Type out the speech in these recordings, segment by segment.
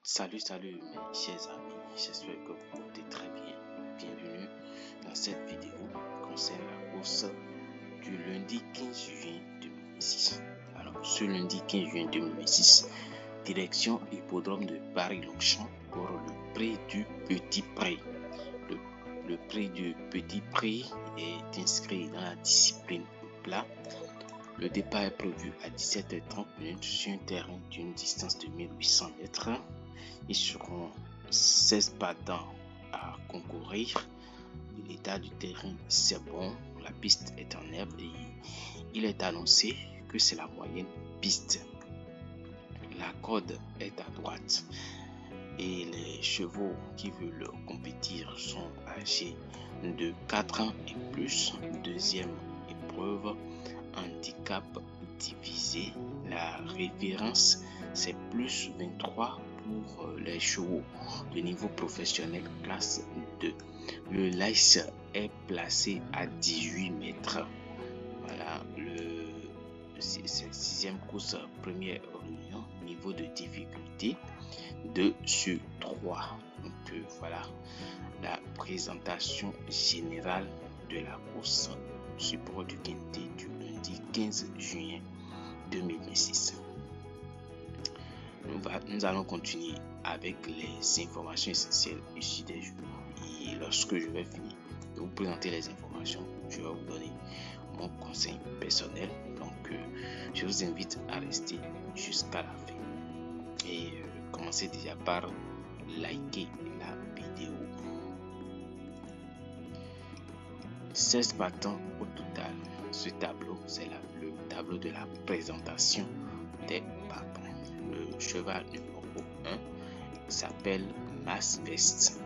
Salut mes chers amis, j'espère que vous portez très bien. Bienvenue dans cette vidéo concernant la course du lundi 15 juin 2026. Alors, ce lundi 15 juin 2026, direction hippodrome de Paris-Longchamp pour le prix du Petit Prix. Le prix du Petit Prix est inscrit dans la discipline plat. Le départ est prévu à 17h30 sur un terrain d'une distance de 1800 mètres. Ils seront 16 partants à concourir. L'état du terrain, c'est bon. La piste est en herbe et il est annoncé que c'est la moyenne piste. La corde est à droite et les chevaux qui veulent compétir sont âgés de 4 ans et plus. Deuxième épreuve, handicap divisé. La référence, c'est plus 23 pour les chevaux de niveau professionnel classe 2. Le laisse est placé à 18 mètres. Voilà, c'est sixième course, première réunion, niveau de difficulté 2 sur 3. Donc voilà la présentation générale de la course support du quintet du lundi 15 juin 2026. Nous allons continuer avec les informations essentielles issues des jours. Et lorsque je vais finir de vous présenter les informations, je vais vous donner mon conseil personnel. Donc, je vous invite à rester jusqu'à la fin. Et commencez déjà par liker la vidéo. 16 partants au total. Ce tableau, c'est le tableau de la présentation des partants. Le cheval numéro 1 s'appelle Masvest.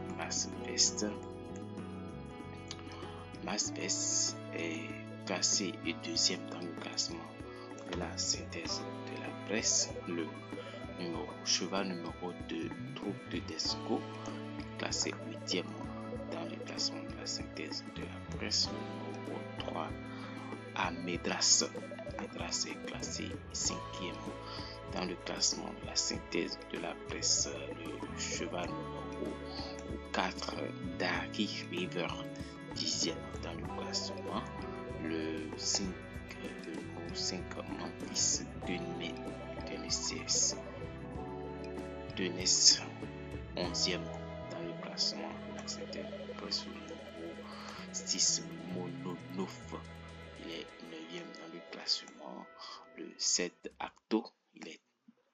Masvest est classé deuxième dans le classement de la synthèse de la presse. Le cheval numéro 2, Troupe de Desco, classé 8e dans le classement de la synthèse de la presse. Numéro 3, Amedras. Amedras est classé 5e dans le classement de la synthèse de la presse. Le cheval numéro 4, Dari River, 10e dans le classement. Le 5, Memphis Denesse, 11e dans le classement de la synthèse de la presse. Le numéro 6, Mononof, il est 9e dans le classement. Le 7, Acto, il est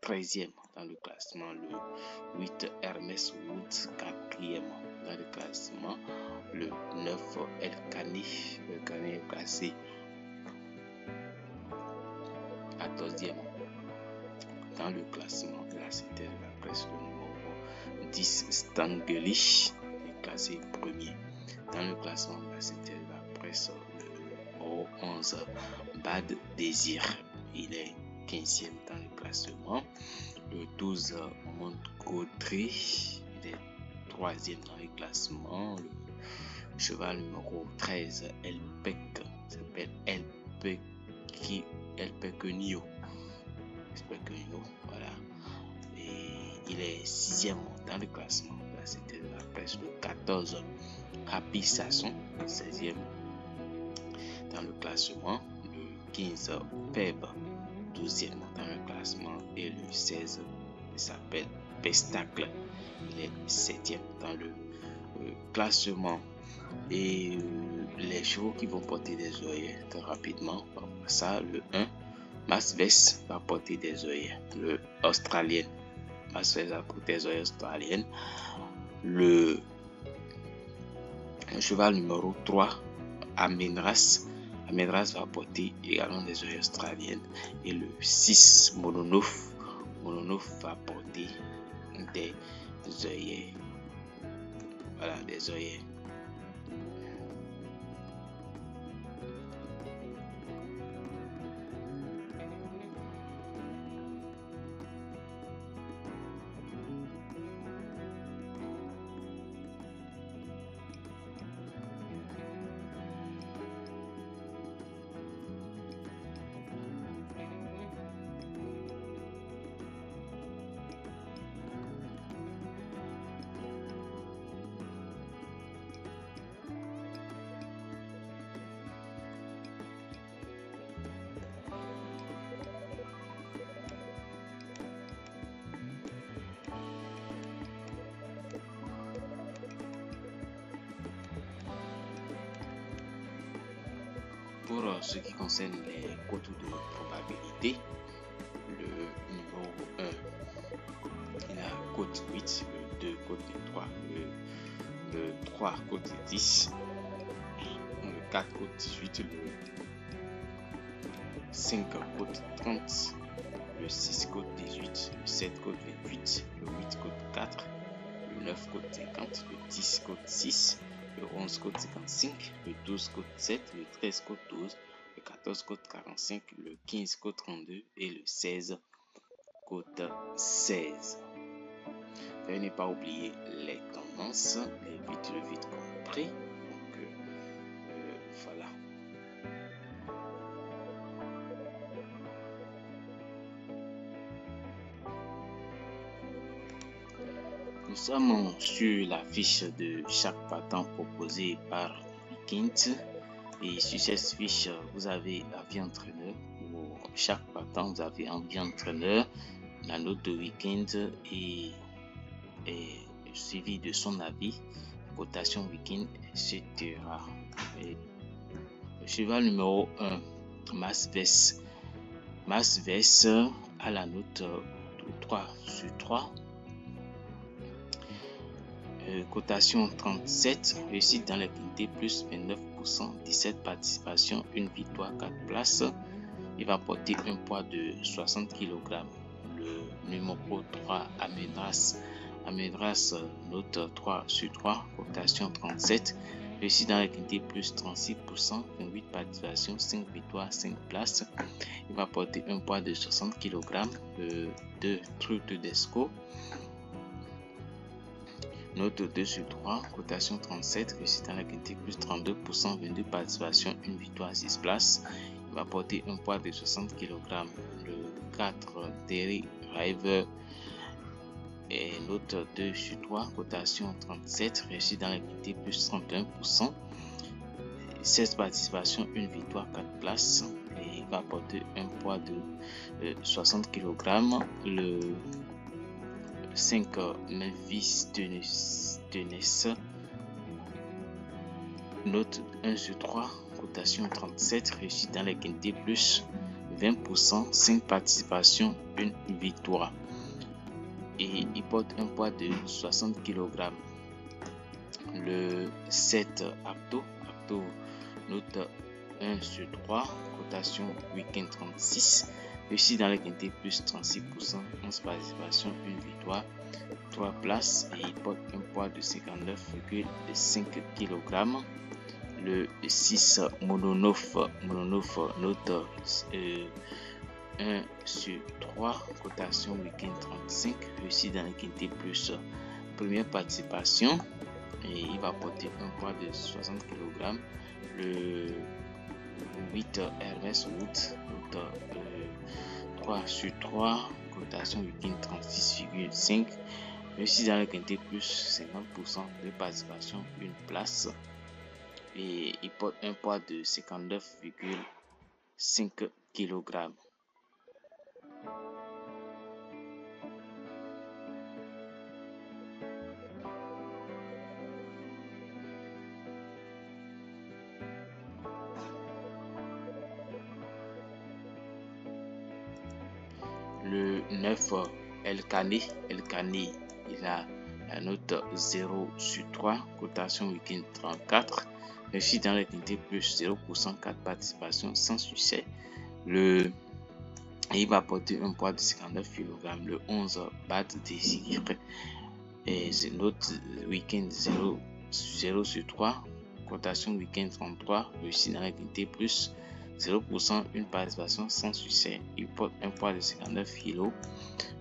13e dans le classement. Le 8, Hermès Woods, 4e dans le classement. Le 9, El Cani est classé 14e dans le classement de la synthèse de la presse. Le numéro 10, Stangelish est classé 1er dans le classement de la synthèse de la presse. Le numéro 11, Bad Désir, il est 15e dans le classement. Le 12, Montgaudry, il est 3e dans le classement. Le cheval numéro 13, Elpec, s'appelle Elpequenio, voilà. Et il est 6e dans le classement de la synthèse de la presse. Le 14, Happy Sasson, 16e dans le classement. Le 15, Peb, 12e dans le classement. Et le 16, il s'appelle Pestacle, il est 7e dans le classement. Et les chevaux qui vont porter des œillets très rapidement, ça, le 1, Masvest va porter des œillets. Le australien, Masvest va porter des œillets australiennes. Le cheval numéro 3, Amedras va porter également des œillets australiennes. Et le 6, Mononof va porter des œillets. Voilà, des œillets. Pour ce qui concerne les cotes de probabilité, le numéro 1, il a cote 8, le 2 cote de 3, le 3 cote de 10, le 4 cote 18, le 5 cote 30, le 6 cote 18, le 7 cote 28, le 8 cote 4, le 9 cote 50, le 10 cote 6, le 11 cote 55, le 12 cote 7, le 13 cote 12, le 14 cote 45, le 15 cote 32 et le 16 cote 16. Veuillez ne pas oublier les tendances, les vite compris. Donc voilà. Nous sommes sur la fiche de chaque partant proposé par Weekend. Et sur cette fiche, vous avez avis entraîneur. Pour chaque partant, vous avez avis entraîneur, la note de Weekend et suivi de son avis, cotation Weekend, etc. Et le cheval numéro 1, Masves à la note de 3 sur 3. Cotation 37, réussite dans les quintés plus 29%, 17 participations, une victoire, 4 places. Il va porter un poids de 60 kg. Le numéro 3, Amedras, note 3 sur 3, cotation 37, réussite dans les quintés plus 36%, 28 participations, 5 victoires, 5 places. Il va porter un poids de 60 kg. Le 2, Truc d'Esco, note 2 sur 3, cotation 37, réussite dans la quinté plus 32%, 22 participations, une victoire, 6 places. Il va porter un poids de 60 kg. Le 4, Terry River, et note 2 sur 3, cotation 37, réussite dans la quinté plus 31%, 16 participations, une victoire, 4 places. Et il va porter un poids de 60 kg. Le 5, Memphis Tennis, note 1 sur 3, cotation 37, réussite dans les quintés plus 20%, 5 participations, une victoire. Et il porte un poids de 60 kg. Le 7, Apto, note 1 sur 3, cotation Weekend 36, réussite dans les quintés plus 36%, 11 participations, une victoire, 3 places. Et il porte un poids de 59,5 kg. Le 6, Mononof, note 1 sur 3, cotation Weekend 35, réussite dans les quintés plus première participation. Et il va porter un poids de 60 kg. Le 8, Hermès Wood, note 3 sur 3, cotation Weekend 36,5, réussite dans le quinté plus 50% de participation, une place. Et il porte un poids de 59,5 kg. Le 9, El Cané, il a la note 0 sur 3, cotation Weekend 34, réussite dans les quintés plus 0%, 4 participations, sans succès. Il va porter un poids de 59 kg. Le 11, Bad Désir, et note Weekend 0 sur 3, cotation Weekend 33, réussite dans les quintés plus 0%, une participation, sans succès. Il porte un poids de 59 kg.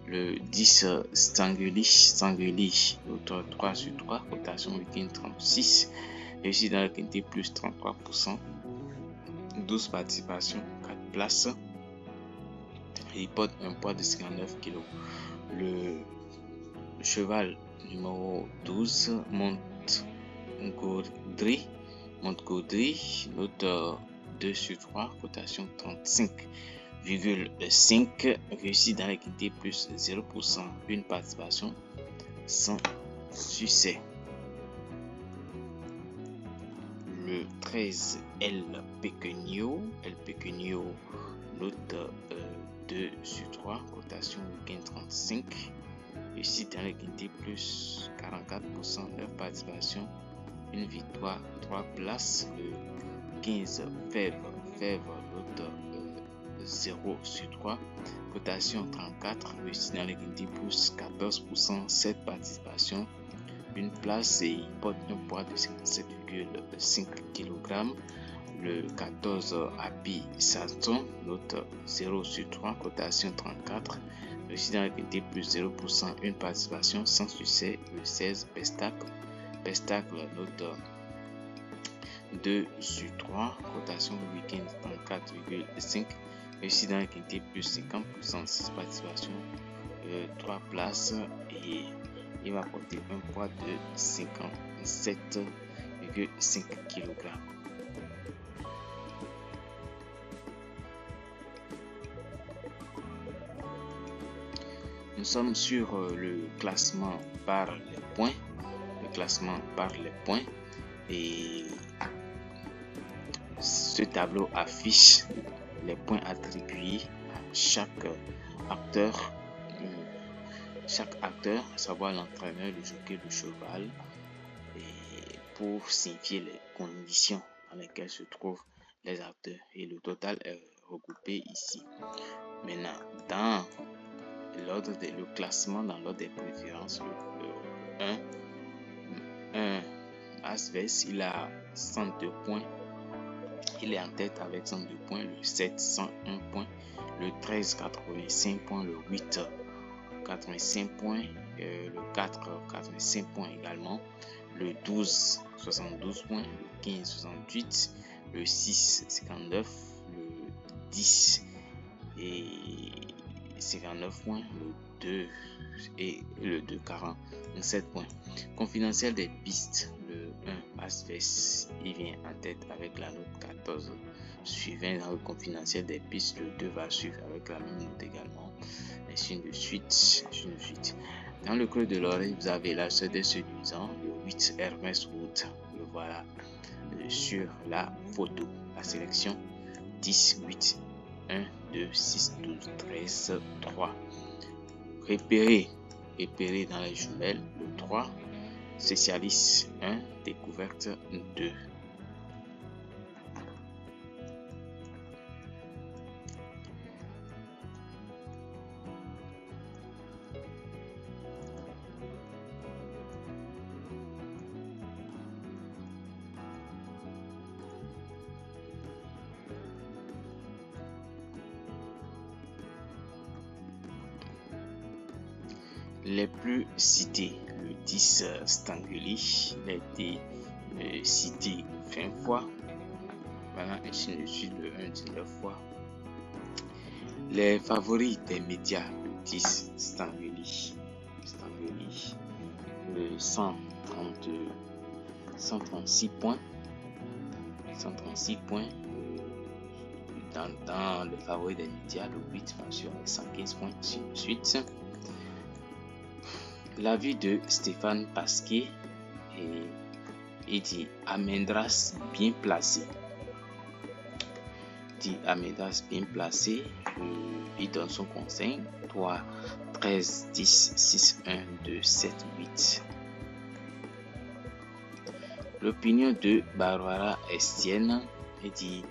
Le 10, Stangulich, note 3 sur 3, cotation Weekend 36, réussite dans le quinté plus 33%, 12 participations, 4 places. Et il porte un poids de 59 kg. Le cheval numéro 12, Montgaudry, note 2 sur 3, cotation 35,5, réussite dans les quintés plus 0%, une participation, sans succès. Le 13, El El Pequeño, note 2 sur 3, cotation week-end 35. Réussite dans les quintés plus 44%, 9 participations, une victoire, 3 places. Le 15 Fèvre, note 0 sur 3, cotation 34, réussite dans les quintés plus 14%, 7 participations, une place, et il porte un poids de 57,5 kg. Le 14 Happy Salton, note 0 sur 3, cotation 34, réussite dans les quintés plus 0%, une participation, sans succès. Le 16 Pestacle, note 2 sur 3, cotation week-end 34,5, réussite dans les quintés plus 50%, 6 participations, 3 places, et il va porter un poids de 57,5 kg. Nous sommes sur le classement par les points. Et ce tableau affiche les points attribués à chaque acteur, à savoir l'entraîneur, le jockey, le cheval, et pour signifier les conditions dans lesquelles se trouvent les acteurs. Et le total est regroupé ici. Maintenant, dans le classement, dans l'ordre des préférences, le 1 As-Vest, il a 102 points. Il est en tête avec 102 points. Le 7, 101 points. Le 13, 85 points. Le 8, 85 points. Le 4, 85 points également. Le 12, 72 points. Le 15, 68. Le 6, 59. Le 10 et 59 points. Le 2, 47 points. Confidentiel des pistes, le 1 As-Vest, il vient en tête avec la note 14. Suivant dans le confidentiel des pistes, le 2 va suivre avec la même note également, ainsi de suite. Dans le creux de l'oreille, vous avez la des séduisants, le 8 Hermès Wood, le voilà sur la photo. La sélection 10, 8, 1, 2, 6, 12, 13, 3. Repéré dans les jumelles, le 3, Spécialiste 1, Découverte 2. Les plus cités, le 10 Stangeli, il a été cité 20 fois. Voilà, ainsi de suite, le 1 19 fois. Les favoris des médias, le 10 Stangeli, le 136 points. Dans le favori des médias, le 8 sur les 115 points, ainsi de suite. L'avis de Stéphane Pasquier et dit Amendras bien placé. Il donne son conseil 3, 13, 10, 6, 1, 2, 7, 8. L'opinion de Barbara Estienne dit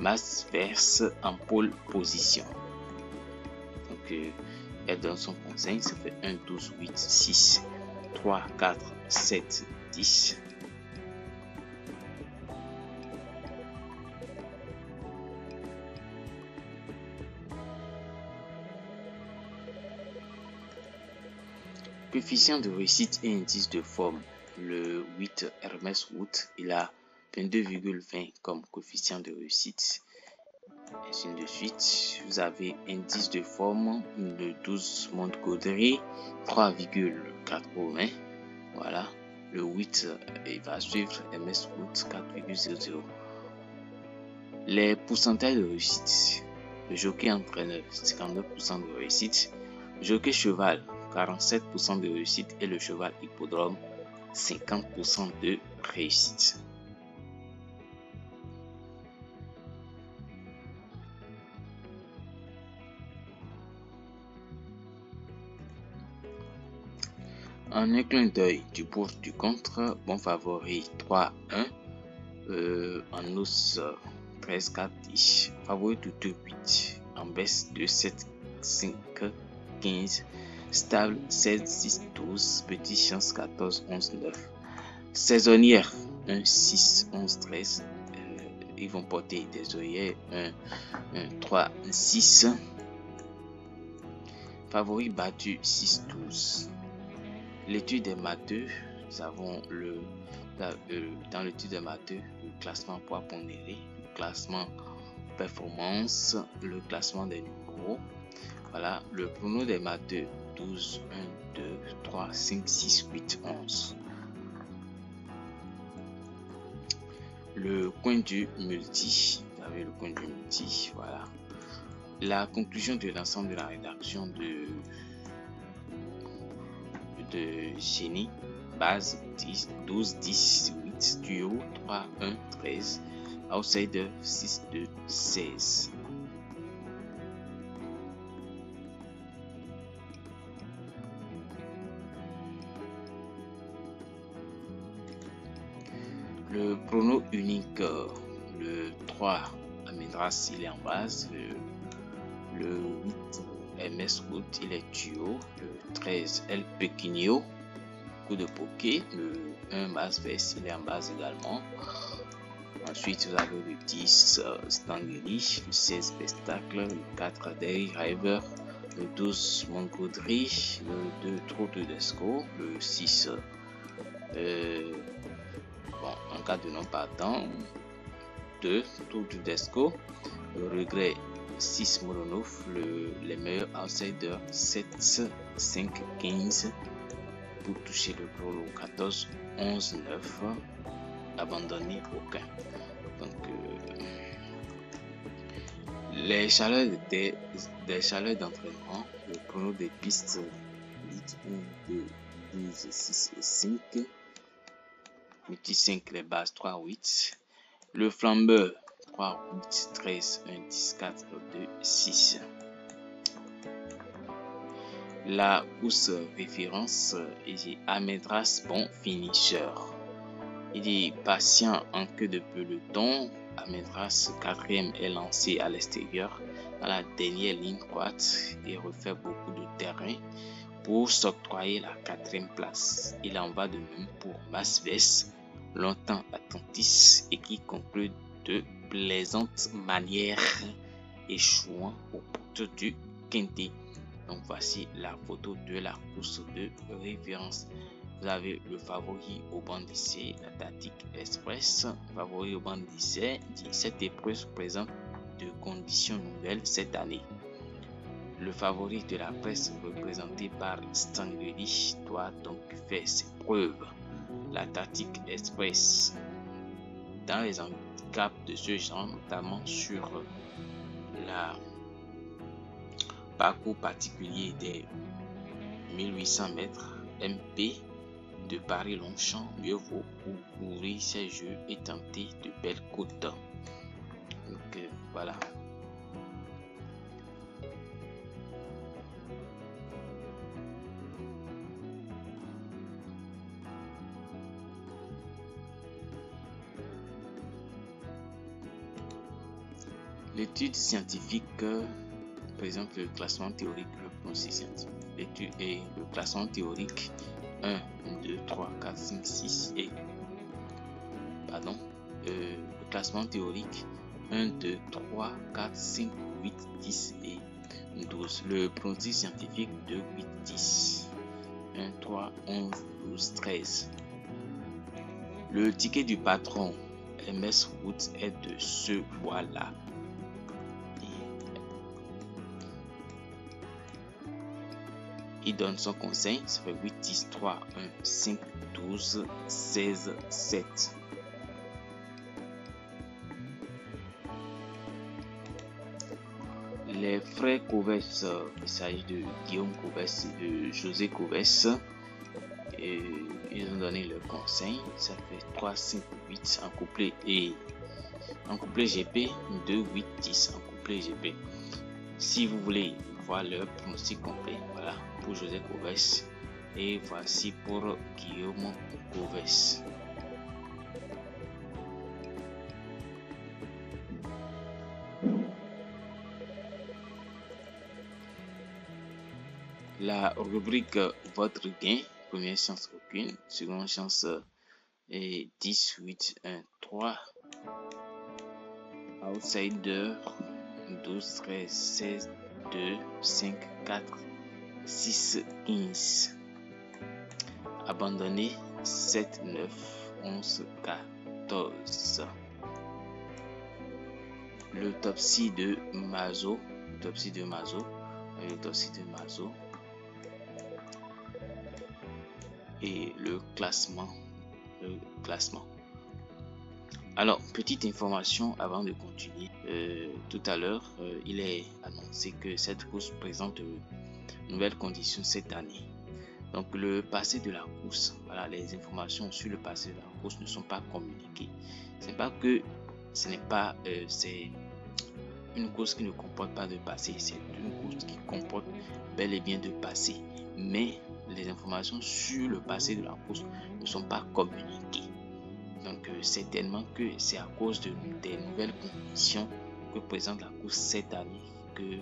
As-Vest en pole position. Donc, elle donne son conseil, ça fait 1, 12, 8, 6, 3, 4, 7, 10. Coefficient de réussite et indice de forme. Le 8 Hermès Wood, il a 22,20 comme coefficient de réussite. Ainsi de suite, vous avez indice de forme, le 12 Montgomery, 3,80. Voilà, le 8 il va suivre MS Wood 4,00. Les pourcentages de réussite. Le jockey entraîneur, 59% de réussite. Le jockey cheval, 47% de réussite. Et le cheval hippodrome, 50% de réussite. En un clin d'œil du pour du contre, bon favori 3-1, en os 13-4-10, favori de 2-8, en baisse de 7-5-15, stable 16-6-12, petit chance 14-11-9, saisonnière 1-6-11-13, ils vont porter des œillets 1-3-6, favori battu 6-12. L'étude des matheux, nous avons dans l'étude des matheux, le classement poids pondéré, le classement performance, le classement des numéros. Voilà, le prono des matheux 12, 1, 2, 3, 5, 6, 8, 11. Le coin du multi, vous avez le coin du multi, voilà. La conclusion de l'ensemble de la rédaction de génie, base 10, 12, 10, 8, duo 3, 1, 13, outsider 6, 2, 16. Le prono unique, le 3 Amedras, il est en base, le 8 MS Root, il est duo, le 13 El Pequeño, coup de poké, le 1 Masves, il est en base également. Ensuite, vous avez le 10 Stangeli, le 16 Pestacle, le 4 Day River, le 12 Mongodri, le 2 Trou de Desco, le 6 en cas de non partant, 2 Trou de Desco, le regret 6 Moronov, les meilleurs outsiders 7, 5, 15 pour toucher le prolo 14, 11, 9, abandonné aucun. Donc les chaleurs d'entraînement, le chrono des pistes 8, 1, 2, 12, 6 et 5, multi 5 les bases 3, 8, le flambeur 3, 8, 13, 1, 10, 4, 2, 6. La course référence est Amedras bon finisher. Il est patient en queue de peloton. Amedras 4e est lancé à l'extérieur dans la dernière ligne droite et refait beaucoup de terrain pour s'octroyer la 4e place. Il en va de même pour Masves, longtemps attentiste et qui conclut de plaisantes manières, échouant au porte du quintet. Donc voici la photo de la course de référence. Vous avez le favori au banc d'essai, la Tactique Express. Favori au banc d'essai, cette épreuve présente de conditions nouvelles cette année. Le favori de la presse, représenté par Stangeli, doit donc faire ses preuves. La Tactique Express, dans les handicaps de ce genre, notamment sur la parcours particulier des 1800 mètres MP de Paris-Longchamp, mieux vaut ouvrir ces jeux et tenter de belles côtes. Donc voilà. L'étude scientifique présente le classement théorique, le pronostic scientifique. L'étude est le classement théorique 1, 2, 3, 4, 5, 6 et le classement théorique 1, 2, 3, 4, 5, 8, 10 et 12. Le pronostic scientifique 2, 8, 10. 1, 3, 11, 12, 13. Le ticket du patron MS Root est de ce bois-là. Il donne son conseil, ça fait 8, 10, 3, 1, 5, 12, 16, 7. Les frères Coves, il s'agit de Guillaume Coves et de José Coves. Et ils ont donné le conseil, ça fait 3, 5, 8 en couplet et en couplet GP, 2, 8, 10 en couplet GP. Si vous voulez voir leur pronostic complet, voilà, pour José Coves, Et voici pour Guillaume Goves. La rubrique votre gain, première chance aucune, seconde chance est 10, 8, 1, 3. Outsider 12, 13, 16, 2, 5, 4, 6, 15. Abandonné 7, 9, 11, 14. L'autopsie de Mazo. L'autopsie de Mazo. L'autopsie de Mazo. Et le classement. Alors, petite information avant de continuer. Tout à l'heure, il est annoncé que cette course présente de nouvelles conditions cette année. Donc, le passé de la course, voilà, les informations sur le passé de la course ne sont pas communiquées. Ce n'est pas que c'est une course qui ne comporte pas de passé, c'est une course qui comporte bel et bien de passé. Mais les informations sur le passé de la course ne sont pas communiquées. Donc certainement que c'est à cause des nouvelles conditions que présente la course cette année que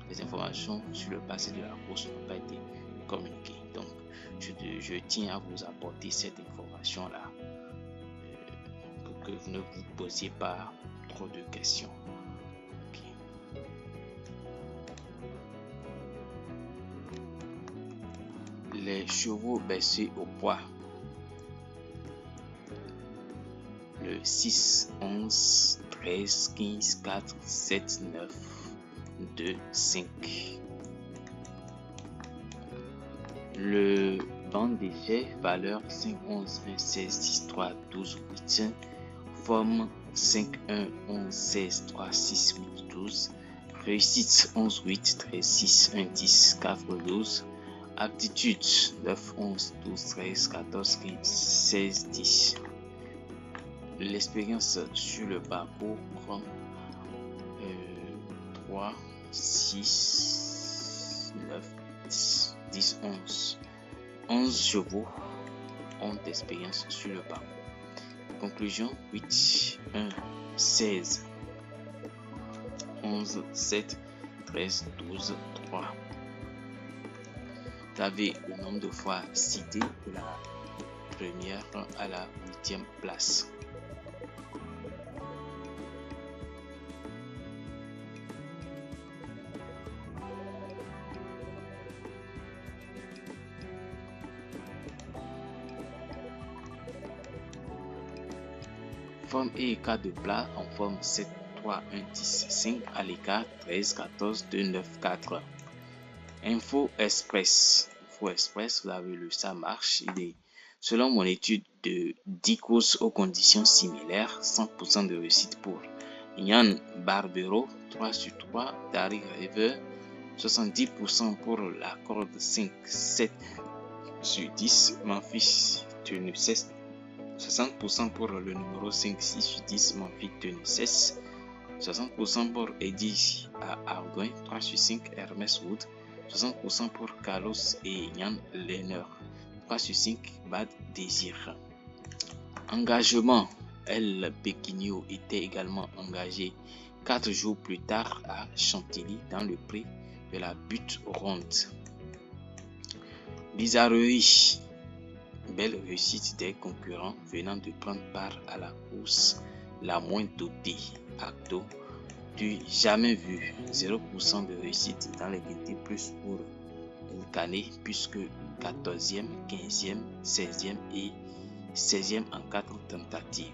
les informations sur le passé de la course n'ont pas été communiquées. Donc je tiens à vous apporter cette information là pour que vous ne vous posiez pas trop de questions. Les chevaux baissés au poids. Le 6, 11, 13, 15, 4, 7, 9, 2, 5. Le banc d'effet, valeur 5, 11, 1, 16, 10, 3, 12, 8. Forme 5, 1, 11, 16, 3, 6, 8, 12. Réussite 11, 8, 13, 6, 1, 10, 4, 12. Aptitude 9, 11, 12, 13, 14, 15, 16, 10. L'expérience sur le parcours prend 3, 6, 9, 10, 10, 11. 11 chevaux ont d'expérience sur le parcours. Conclusion 8, 1, 16, 11, 7, 13, 12, 3. Vous avez le nombre de fois cité de la première à la 8e place. Forme et écart de plat en forme 7, 3, 1, 10, 5 à l'écart 13, 14, 2, 9, 4. Info Express. Info Express, vous avez le ça marche. Il est, selon mon étude de 10 courses aux conditions similaires, 100% de réussite pour Yann Barbero, 3 sur 3, Dari River, 70% pour la corde 5, 7 sur 10, Memphis tenue 16, 60% pour le numéro 5, 6 sur 10, Memphis tenue 16, 60% pour Eddie à Argoin, 3 sur 5, Hermès Wood, 60% pour Carlos et Yann Lehner, 3 sur 5, Bad Désir. Engagement. El Pequinho était également engagé 4 jours plus tard à Chantilly dans le prix de la butte ronde. Bizarrerie. Belle réussite des concurrents venant de prendre part à la course la moins dotée. Acto du jamais vu. 0% de réussite dans les GT plus pour Canet puisque 14e, 15e, 16e et 16e en 4 tentatives.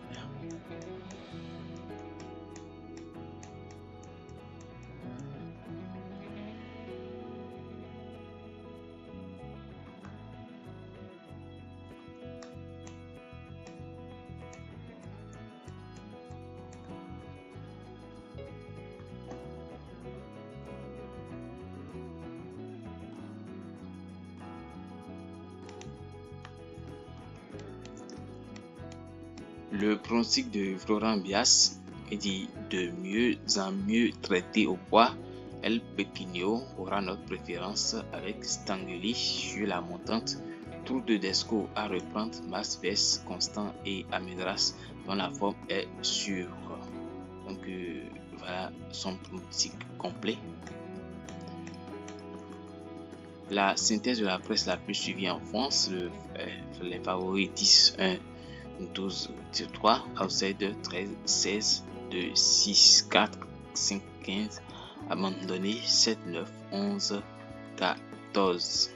Le pronostic de Florent Bias est dit de mieux en mieux traité au poids. El Pequinho aura notre préférence avec Stangeli sur la montante Tour de Desco à reprendre, Mas, Vest, Constant et Amedras dont la forme est sûre. Donc voilà son pronostic complet. La synthèse de la presse la plus suivie en France, les favoris 10, 1, 12, 3, outsider 13, 16, 2, 6, 4, 5, 15, abandonné 7, 9, 11, 14.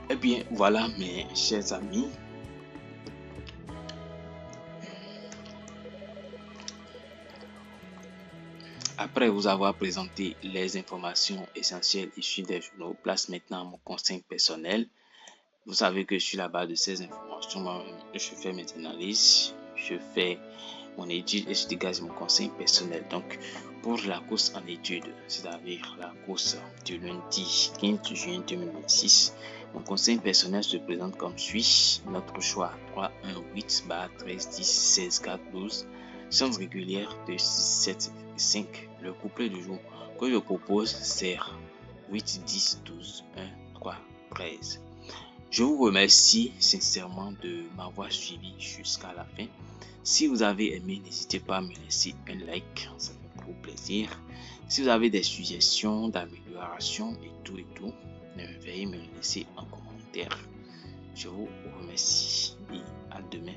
Eh bien, voilà mes chers amis. Après vous avoir présenté les informations essentielles issues des journaux, place maintenant à mon conseil personnel. Vous savez que sur la base de ces informations, je fais mes analyses, je fais mon étude et je dégage mon conseil personnel. Donc, pour la course en étude, c'est-à-dire la course du lundi 15 juin 2026, mon conseil personnel se présente comme suit. Notre choix 3, 1, 8, 13, 10, 16, 4, 12. Chance régulière de 6, 7 et 5. Le couplet du jour que je propose, c'est 8, 10, 12, 1, 3, 13. Je vous remercie sincèrement de m'avoir suivi jusqu'à la fin. Si vous avez aimé, n'hésitez pas à me laisser un like, ça fait beaucoup plaisir. Si vous avez des suggestions d'amélioration et tout, veuillez me le laisser en commentaire. Je vous remercie et à demain.